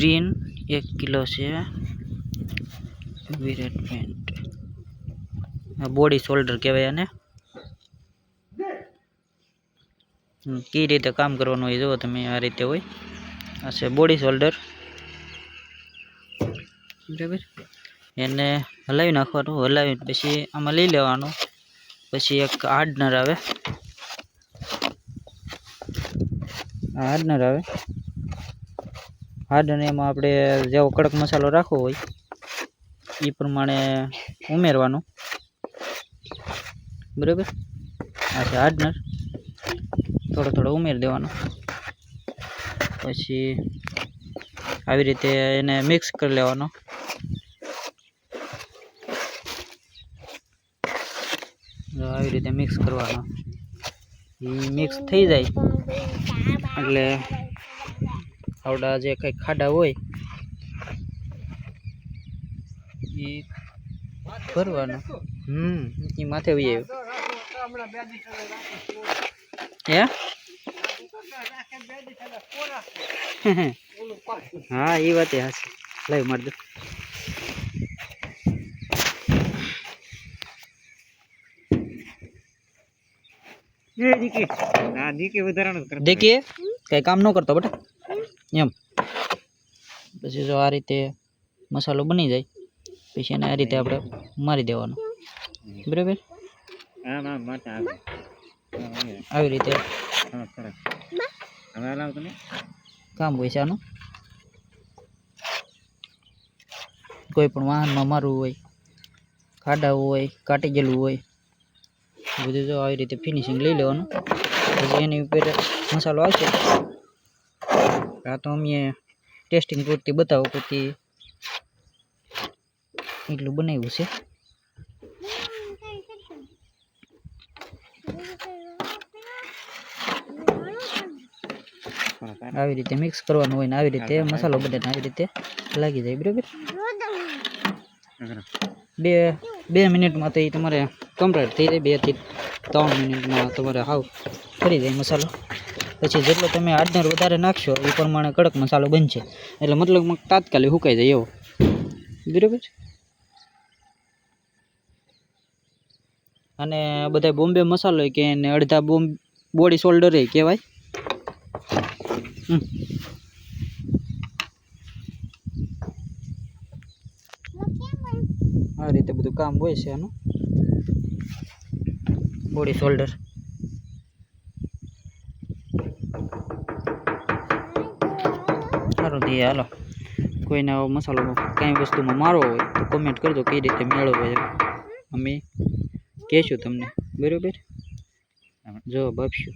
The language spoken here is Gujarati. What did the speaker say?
ग्रीन 1 किलो से विराट पेंट बॉडी शोल्डर कहवाय ने की रीते काम करवानुं होय जो तमे आ रीते होय आ छे बॉडी शोल्डर बराबर एने हलावी नाखवानुं हलावी पछी आमां लई लेवानुं पछी एक हार्डनर आवे हार्डनर एमां आपणे जेवो कड़क मसालो राखवो होय ई प्रमाणे उमेरवानुं बराबर आ छे हार्डनर थोड़ो थोड़ो उमेर देवानो पछी આવી રીતે એને મિક્સ કરી લેવાનો આવી રીતે મિક્સ કરવાનો ઈ મિક્સ થઈ જાય એટલે આવડા જે કઈ ખાડા હોય ઈ ભરવાના ઈ માથે વઈ આવ્યો હે हाँ ये बात है लाइव मार दो देखिए कई काम न करता बेटा एम पछी जो आ रीते मसालो बनी जाए पछी एने आ रीते आपणे मारी देवानो बराबर આવી રીતે काम होय छे आनुं कोई पण वाहन में मारवुं होय खाडा होय काटी गेलुं होय बधुं जो આવી રીતે फिनिशिंग लई लेवानुं पछी एनी उपर मसालो आवशे आ तो अमे टेस्टिंग पूरती बतावो पूरती એટલું બનાવ્યું છે આવી રીતે મિક્સ કરવાનું હોય ને આવી રીતે મસાલો બધાને આવી રીતે લાગી જાય બરાબર 2 મિનિટમાં તો એ તમારે કમ્પ્લીટ થઈ જાય 2 થી 3 મિનિટમાં તમારે હાવ કરી જાય મસાલો પછી જેટલો તમે હાર્ડનર વધારે નાખશો એ પ્રમાણે કડક મસાલો બનશે એટલે મતલબ તાત્કાલિક સુકાઈ જાય એવો બરાબર અને બધા બોમ્બે મસાલો કે એને અડધા બોડી શોલ્ડર કહેવાય આ રીતે બધું કામ હોય છે આનું બોડી શોલ્ડર સારું દે હાલો કોઈને આવો મસાલો કઈ વસ્તુમાં મારવો હોય તો કમેન્ટ કરજો કઈ રીતે મેળવવો હોય અમે કહેશું તમને બરાબર જવાબ આપશું